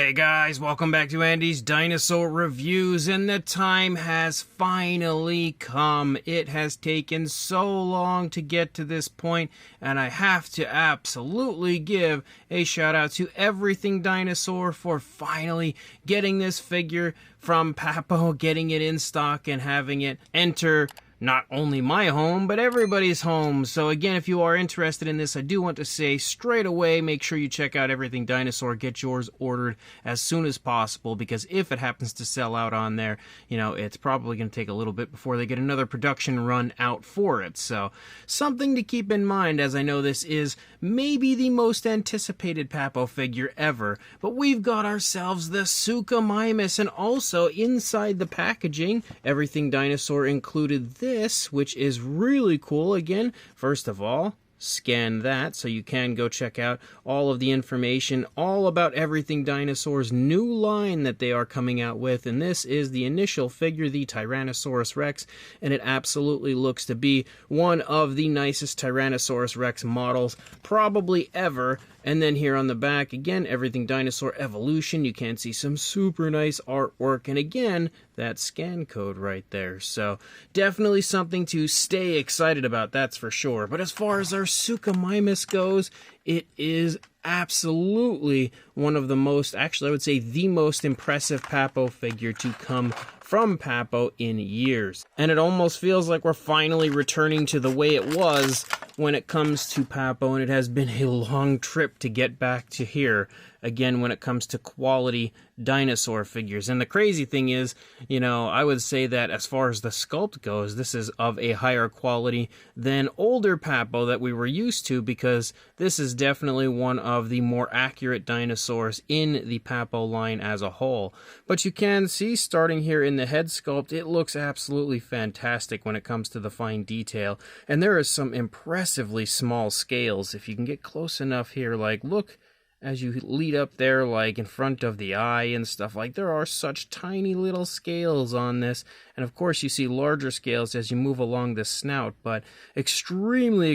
Hey guys, welcome back to Andy's Dinosaur Reviews, and the time has finally come. It has taken so long to get to this point, and I have to absolutely give a shout out to Everything Dinosaur for finally getting this figure from Papo, getting it in stock and having it enter not only my home, but everybody's home. So again, if you are interested in this, I do want to say straight away, make sure you check out Everything Dinosaur. Get yours ordered as soon as possible, because if it happens to sell out on there, you know, it's probably going to take a little bit before they get another production run out for it. So something to keep in mind, as I know this is maybe the most anticipated Papo figure ever. But we've got ourselves the Suchomimus, and also inside the packaging, Everything Dinosaur included this, which is really cool. Again, first of all, scan that so you can go check out all of the information all about Everything Dinosaur's new line that they are coming out with. And this is the initial figure, the Tyrannosaurus Rex, and it absolutely looks to be one of the nicest Tyrannosaurus Rex models probably ever. And then here on the back, again, Everything Dinosaur Evolution. You can see some super nice artwork, and again, that scan code right there. So definitely something to stay excited about, that's for sure. But as far as our Suchomimus goes, it is absolutely one of the most, actually I would say the most impressive Papo figure to come from Papo in years. And it almost feels like we're finally returning to the way it was when it comes to Papo, and it has been a long trip to get back to here again when it comes to quality dinosaur figures. And the crazy thing is, you know, I would say that as far as the sculpt goes, this is of a higher quality than older Papo that we were used to, because this is definitely one of the more accurate dinosaurs in the Papo line as a whole. But you can see, starting here in the head sculpt, it looks absolutely fantastic when it comes to the fine detail. And there is some impressively small scales. If you can get close enough here, like look as you lead up there, like in front of the eye and stuff, like there are such tiny little scales on this. And of course you see larger scales as you move along the snout, but extremely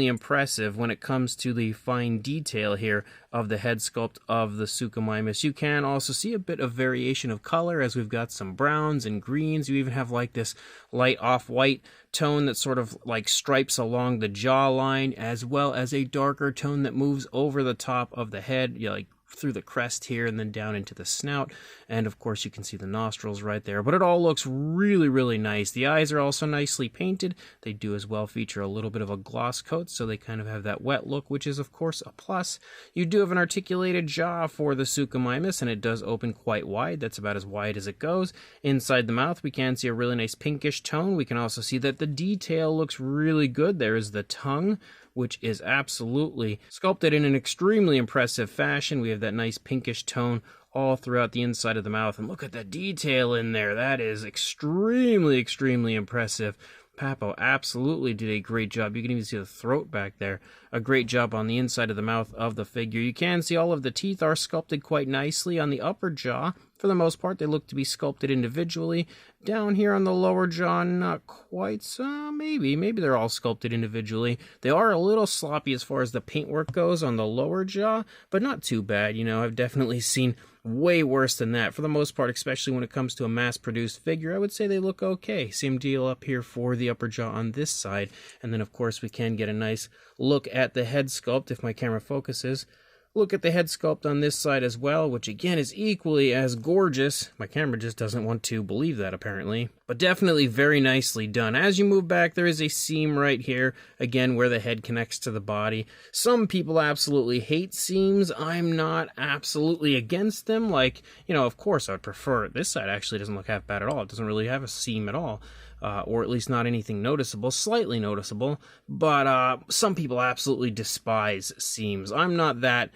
impressive when it comes to the fine detail here of the head sculpt of the Suchomimus. You can also see a bit of variation of color, as we've got some browns and greens. You even have like this light off-white tone that sort of like stripes along the jawline, as well as a darker tone that moves over the top of the head, you know, like through the crest here and then down into the snout. And of course you can see the nostrils right there, but it all looks really nice. The eyes are also nicely painted. They do as well feature a little bit of a gloss coat, so they kind of have that wet look, which is of course a plus. You do have an articulated jaw for the Suchomimus, and it does open quite wide. That's about as wide as it goes. Inside the mouth we can see a really nice pinkish tone. We can also see that the detail looks really good. There is the tongue, which is absolutely sculpted in an extremely impressive fashion. We have that nice pinkish tone all throughout the inside of the mouth. And look at the detail in there. That is extremely impressive. Papo absolutely did a great job. You can even see the throat back there. A great job on the inside of the mouth of the figure. You can see all of the teeth are sculpted quite nicely on the upper jaw. For the most part, they look to be sculpted individually. Down here on the lower jaw, not quite so. Maybe they're all sculpted individually. They are a little sloppy as far as the paintwork goes on the lower jaw, but not too bad. You know, I've definitely seen way worse than that. For the most part, especially when it comes to a mass-produced figure, I would say they look okay. Same deal up here for the upper jaw on this side. And then, of course, we can get a nice look at the head sculpt if my camera focuses. Look at the head sculpt on this side as well, which again is equally as gorgeous. My camera just doesn't want to believe that, apparently. But definitely very nicely done. As you move back, there is a seam right here, again, where the head connects to the body. Some people absolutely hate seams. I'm not absolutely against them. Like, you know, of course I would prefer it. This side actually doesn't look half bad at all. It doesn't really have a seam at all. Or at least not anything noticeable, slightly noticeable, but some people absolutely despise seams. I'm not that,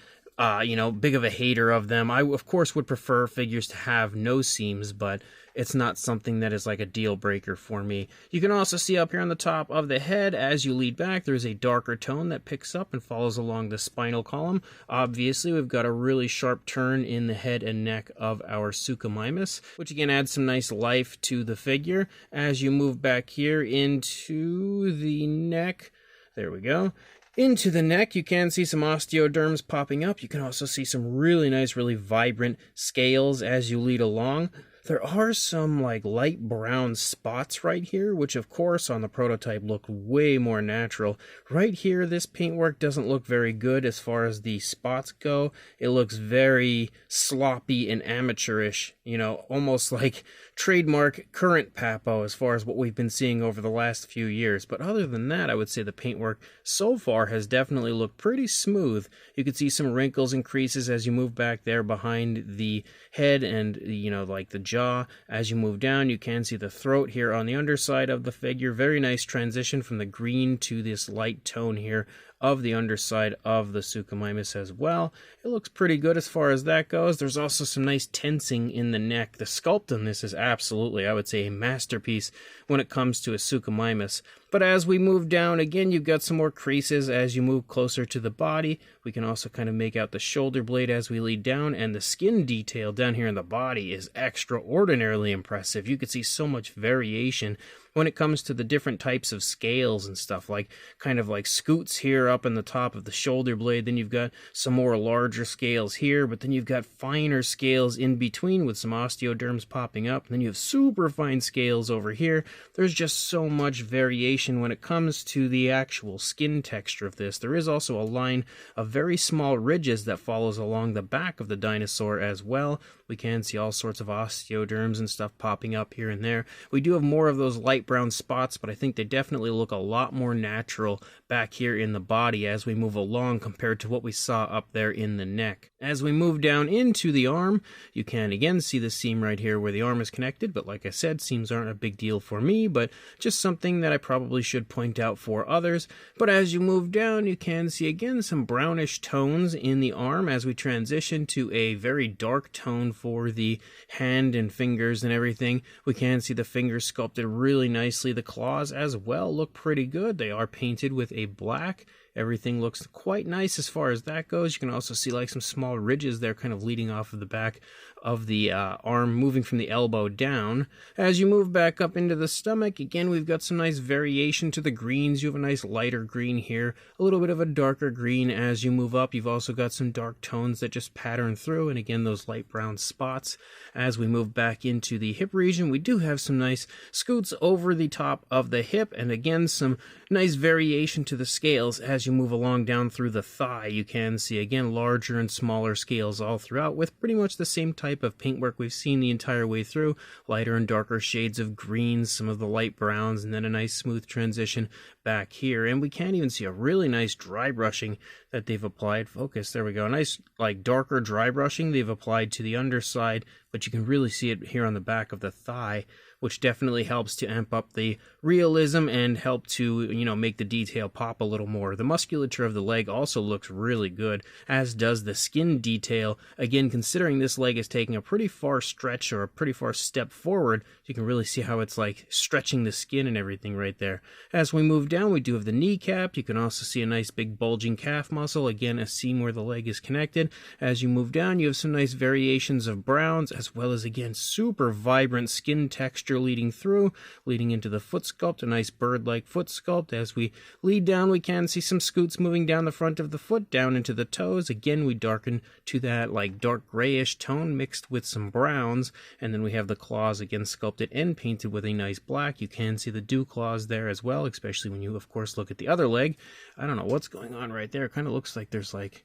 you know, big of a hater of them. I, of course, would prefer figures to have no seams, but it's not something that is like a deal breaker for me. You can also see up here on the top of the head, as you lead back, there's a darker tone that picks up and follows along the spinal column. Obviously, we've got a really sharp turn in the head and neck of our Suchomimus, which again adds some nice life to the figure. As you move back here into the neck, there we go. Into the neck, you can see some osteoderms popping up. You can also see some really nice, really vibrant scales as you lead along. There are some like light brown spots right here, which of course on the prototype look way more natural. Right here, this paintwork doesn't look very good as far as the spots go. It looks very sloppy and amateurish, you know, almost like trademark current Papo as far as what we've been seeing over the last few years. But other than that, I would say the paintwork so far has definitely looked pretty smooth. You can see some wrinkles and creases as you move back there behind the head and, you know, like the jaw. As you move down, you can see the throat here on the underside of the figure. Very nice transition from the green to this light tone here of the underside of the Suchomimus as well. It looks pretty good as far as that goes. There's also some nice tensing in the neck. The sculpt on this is absolutely, I would say, a masterpiece when it comes to a Suchomimus. But as we move down, again, you've got some more creases as you move closer to the body. We can also kind of make out the shoulder blade as we lead down, and the skin detail down here in the body is extraordinarily impressive. You can see so much variation when it comes to the different types of scales and stuff, like kind of like scoots here up in the top of the shoulder blade. Then you've got some more larger scales here, but then you've got finer scales in between with some osteoderms popping up. And then you have super fine scales over here. There's just so much variation when it comes to the actual skin texture of this. There is also a line of very small ridges that follows along the back of the dinosaur as well. We can see all sorts of osteoderms and stuff popping up here and there. We do have more of those light brown spots, but I think they definitely look a lot more natural back here in the body as we move along compared to what we saw up there in the neck. As we move down into the arm, you can again see the seam right here where the arm is connected, but like I said, seams aren't a big deal for me, but just something that I probably should point out for others. But as you move down, you can see again some brownish tones in the arm as we transition to a very dark tone for the hand and fingers and everything. We can see the fingers sculpted really nicely. The claws as well look pretty good. They are painted with a black. Everything looks quite nice as far as that goes. You can also see like some small ridges there kind of leading off of the back of the arm, moving from the elbow down. As you move back up into the stomach, again, we've got some nice variation to the greens. You have a nice lighter green here, a little bit of a darker green as you move up. You've also got some dark tones that just pattern through, and again, those light brown spots. As we move back into the hip region, we do have some nice scoots over the top of the hip, and again, some nice variation to the scales as you move along down through the thigh. You can see, again, larger and smaller scales all throughout with pretty much the same type of paintwork we've seen the entire way through. Lighter and darker shades of greens, some of the light browns, and then a nice smooth transition back here. And we can even see a really nice dry brushing that they've applied. Focus, there we go. A nice like darker dry brushing they've applied to the underside, but you can really see it here on the back of the thigh, which definitely helps to amp up the realism and help to, you know, make the detail pop a little more. The musculature of the leg also looks really good, as does the skin detail. Again, considering this leg is taking a pretty far stretch or a pretty far step forward, you can really see how it's like stretching the skin and everything right there. As we move down, we do have the kneecap. You can also see a nice big bulging calf muscle, again, a seam where the leg is connected. As you move down, you have some nice variations of browns, as well as, again, super vibrant skin texture leading through, leading into the foot sculpt, a nice bird-like foot sculpt. As we lead down, we can see some scoots moving down the front of the foot, down into the toes. Again, we darken to that like dark grayish tone mixed with some browns, and then we have the claws again sculpted and painted with a nice black. You can see the dew claws there as well, especially when you, of course, look at the other leg. I don't know what's going on right there. It kind of looks like there's like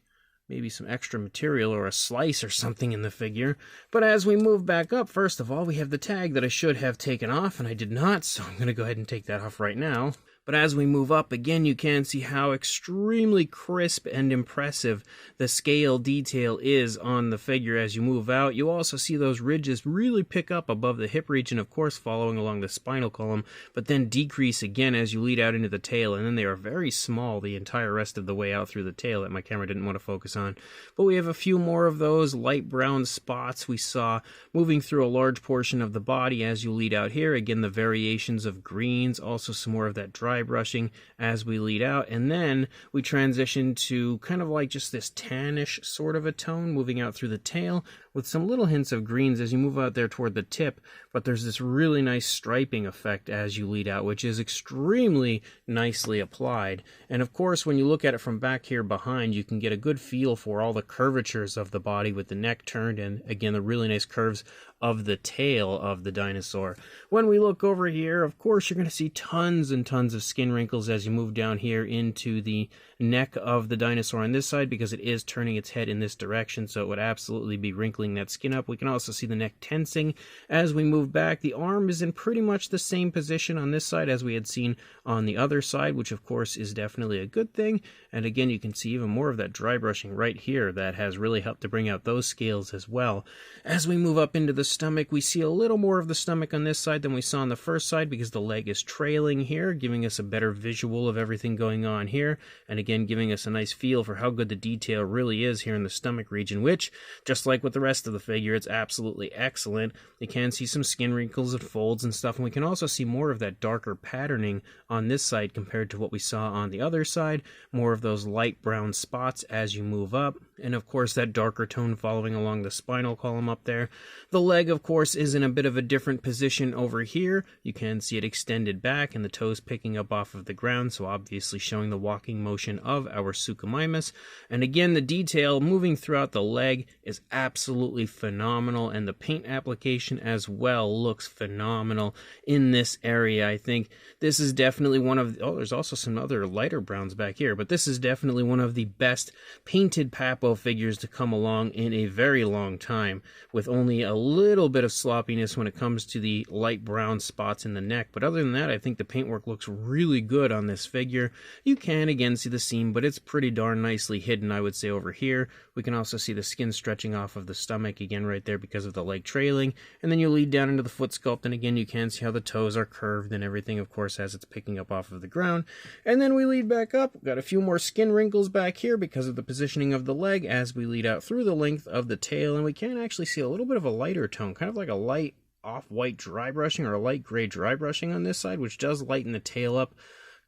maybe some extra material or a slice or something in the figure. But as we move back up, first of all, we have the tag that I should have taken off, and I did not, so I'm going to go ahead and take that off right now. But as we move up, again, you can see how extremely crisp and impressive the scale detail is on the figure as you move out. You also see those ridges really pick up above the hip region, of course, following along the spinal column, but then decrease again as you lead out into the tail, and then they are very small the entire rest of the way out through the tail that my camera didn't want to focus on. But we have a few more of those light brown spots we saw moving through a large portion of the body as you lead out here. Again, the variations of greens, also some more of that dry brushing as we lead out, and then we transition to kind of like just this tannish sort of a tone moving out through the tail. with some little hints of greens as you move out there toward the tip, but there's this really nice striping effect as you lead out, which is extremely nicely applied. And of course, when you look at it from back here behind, you can get a good feel for all the curvatures of the body with the neck turned, and again, the really nice curves of the tail of the dinosaur. When we look over here, of course, you're going to see tons and tons of skin wrinkles as you move down here into the neck of the dinosaur on this side, because it is turning its head in this direction, so it would absolutely be wrinkling that skin up. We can also see the neck tensing as we move back. The arm is in pretty much the same position on this side as we had seen on the other side, which of course is definitely a good thing. And again, you can see even more of that dry brushing right here that has really helped to bring out those scales as well. As we move up into the stomach, we see a little more of the stomach on this side than we saw on the first side, because the leg is trailing here, giving us a better visual of everything going on here, and again giving us a nice feel for how good the detail really is here in the stomach region, which, just like with the rest of the figure, it's absolutely excellent. You can see some skin wrinkles and folds and stuff, and we can also see more of that darker patterning on this side compared to what we saw on the other side, more of those light brown spots as you move up, and of course that darker tone following along the spinal column up there. The leg, of course, is in a bit of a different position over here. You can see it extended back and the toes picking up off of the ground, so obviously showing the walking motion of our Suchomimus. And again, the detail moving throughout the leg is absolutely phenomenal, and the paint application as well looks phenomenal in this area. I think this is definitely one of, there's also some other lighter browns back here, but this is definitely one of the best painted Papo figures to come along in a very long time, with only a little bit of sloppiness when it comes to the light brown spots in the neck. But other than that, I think the paintwork looks really good on this figure. You can again see the seam, but it's pretty darn nicely hidden, I would say, over here. We can also see the skin stretching off of the stomach again right there because of the leg trailing, and then you lead down into the foot sculpt, and again you can see how the toes are curved and everything, of course, as it's picking up off of the ground. And then we lead back up. We've got a few more skin wrinkles back here because of the positioning of the leg as we lead out through the length of the tail, and we can actually see a little bit of a lighter tone, kind of like a light off-white dry brushing or a light gray dry brushing on this side, which does lighten the tail up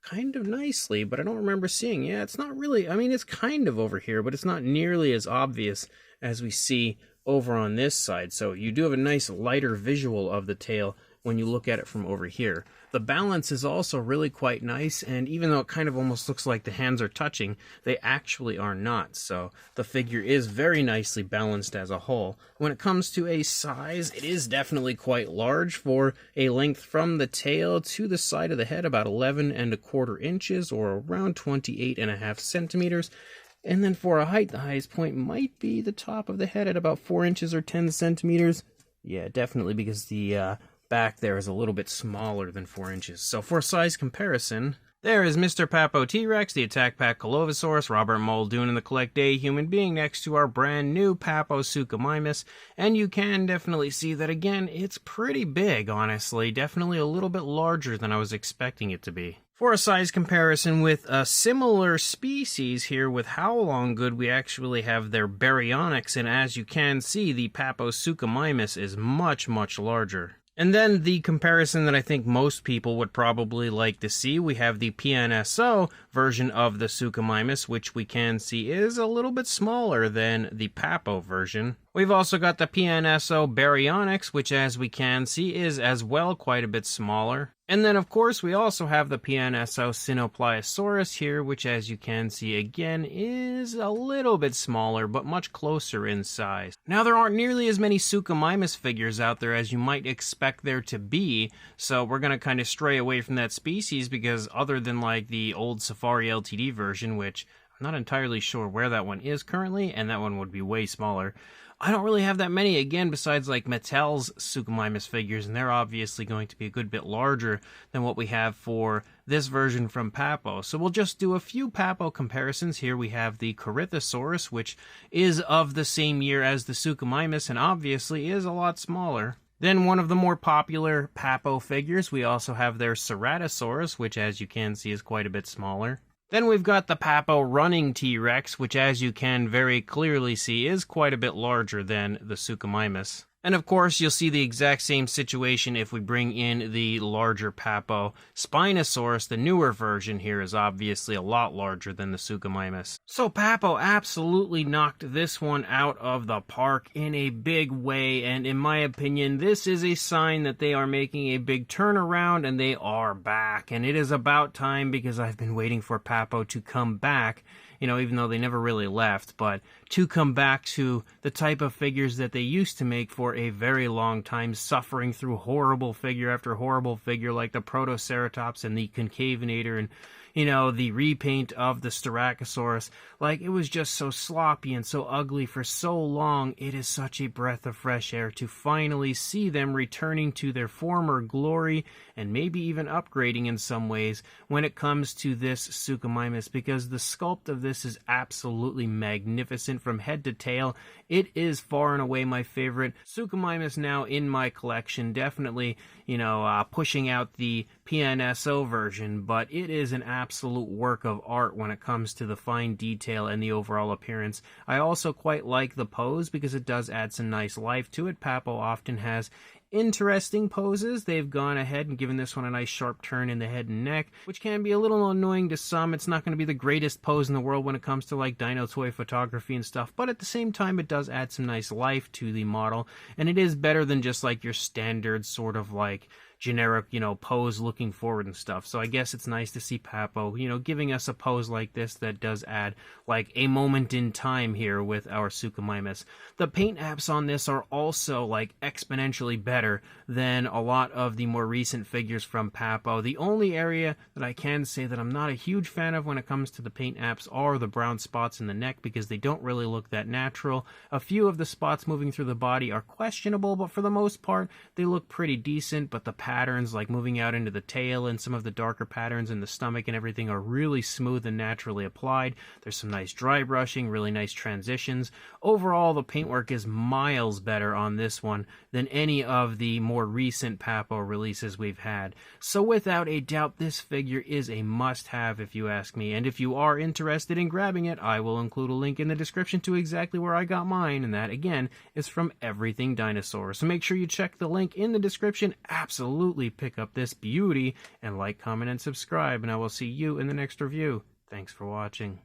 kind of nicely, but I don't remember seeing. Yeah, it's not really, I mean, it's kind of over here, but it's not nearly as obvious as we see over on this side. So you do have a nice lighter visual of the tail when you look at it from over here. The balance is also really quite nice, and even though it kind of almost looks like the hands are touching, they actually are not. So the figure is very nicely balanced as a whole. When it comes to a size, it is definitely quite large for a length from the tail to the side of the head, about 11¼ inches or around 28½ centimeters. And then for a height, the highest point might be the top of the head at about 4 inches or 10 centimeters. Yeah, definitely, because the back there is a little bit smaller than 4 inches. So for size comparison, there is Mr. Papo T-Rex, the Attack Pack Colovosaurus, Robert Muldoon, and the Collect Day Human Being next to our brand new Papo Suchomimus. And you can definitely see that, again, it's pretty big, honestly. Definitely a little bit larger than I was expecting it to be. For a size comparison with a similar species here with Howlong Good, we actually have their baryonyx, and as you can see, the Papo Suchomimus is much, much larger. And then the comparison that I think most people would probably like to see, we have the PNSO version of the Suchomimus, which we can see is a little bit smaller than the Papo version. We've also got the PNSO Baryonyx, which as we can see is as well quite a bit smaller. And then of course we also have the PNSO Cynopliosaurus here, which as you can see again is a little bit smaller, but much closer in size. Now there aren't nearly as many Suchomimus figures out there as you might expect there to be, so we're going to kind of stray away from that species because other than like the old Safari LTD version, which I'm not entirely sure where that one is currently, and that one would be way smaller, I don't really have that many, again, besides like Mattel's Suchomimus figures, and they're obviously going to be a good bit larger than what we have for this version from Papo. So we'll just do a few Papo comparisons. Here we have the Corythosaurus, which is of the same year as the Suchomimus, and obviously is a lot smaller. Then one of the more popular Papo figures, we also have their Ceratosaurus, which as you can see is quite a bit smaller. Then we've got the Papo Running T-Rex, which as you can very clearly see is quite a bit larger than the Suchomimus. And of course, you'll see the exact same situation if we bring in the larger Papo. Spinosaurus, the newer version here, is obviously a lot larger than the Suchomimus. So Papo absolutely knocked this one out of the park in a big way, and in my opinion, this is a sign that they are making a big turnaround and they are back. And it is about time, because I've been waiting for Papo to come back, even though they never really left, but to come back to the type of figures that they used to make for a very long time, suffering through horrible figure after horrible figure like the Protoceratops and the Concavinator and the repaint of the Styracosaurus. Like, it was just so sloppy and so ugly for so long. It is such a breath of fresh air to finally see them returning to their former glory, and maybe even upgrading in some ways when it comes to this Suchomimus, because the sculpt of this is absolutely magnificent from head to tail. It is far and away my favorite Suchomimus now in my collection. Definitely, pushing out the PNSO version, but it is an absolute work of art when it comes to the fine detail and the overall appearance. I also quite like the pose because it does add some nice life to it. Papo often has interesting poses. They've gone ahead and given this one a nice sharp turn in the head and neck, which can be a little annoying to some. It's not going to be the greatest pose in the world when it comes to like dino toy photography and stuff, but at the same time it does add some nice life to the model, and it is better than just like your standard sort of like generic, pose looking forward and stuff. So I guess it's nice to see Papo, giving us a pose like this that does add like a moment in time here with our Suchomimus. The paint apps on this are also like exponentially better than a lot of the more recent figures from Papo. The only area that I can say that I'm not a huge fan of when it comes to the paint apps are the brown spots in the neck, because they don't really look that natural. A few of the spots moving through the body are questionable, but for the most part they look pretty decent. But the patterns like moving out into the tail and some of the darker patterns in the stomach and everything are really smooth and naturally applied. There's some nice dry brushing, really nice transitions. Overall, the paintwork is miles better on this one than any of the more recent Papo releases we've had. So without a doubt, this figure is a must-have if you ask me. And if you are interested in grabbing it, I will include a link in the description to exactly where I got mine, and that again is from Everything Dinosaur. So make sure you check the link in the description. Absolutely pick up this beauty, and like, comment, and subscribe, and I will see you in the next review. Thanks for watching.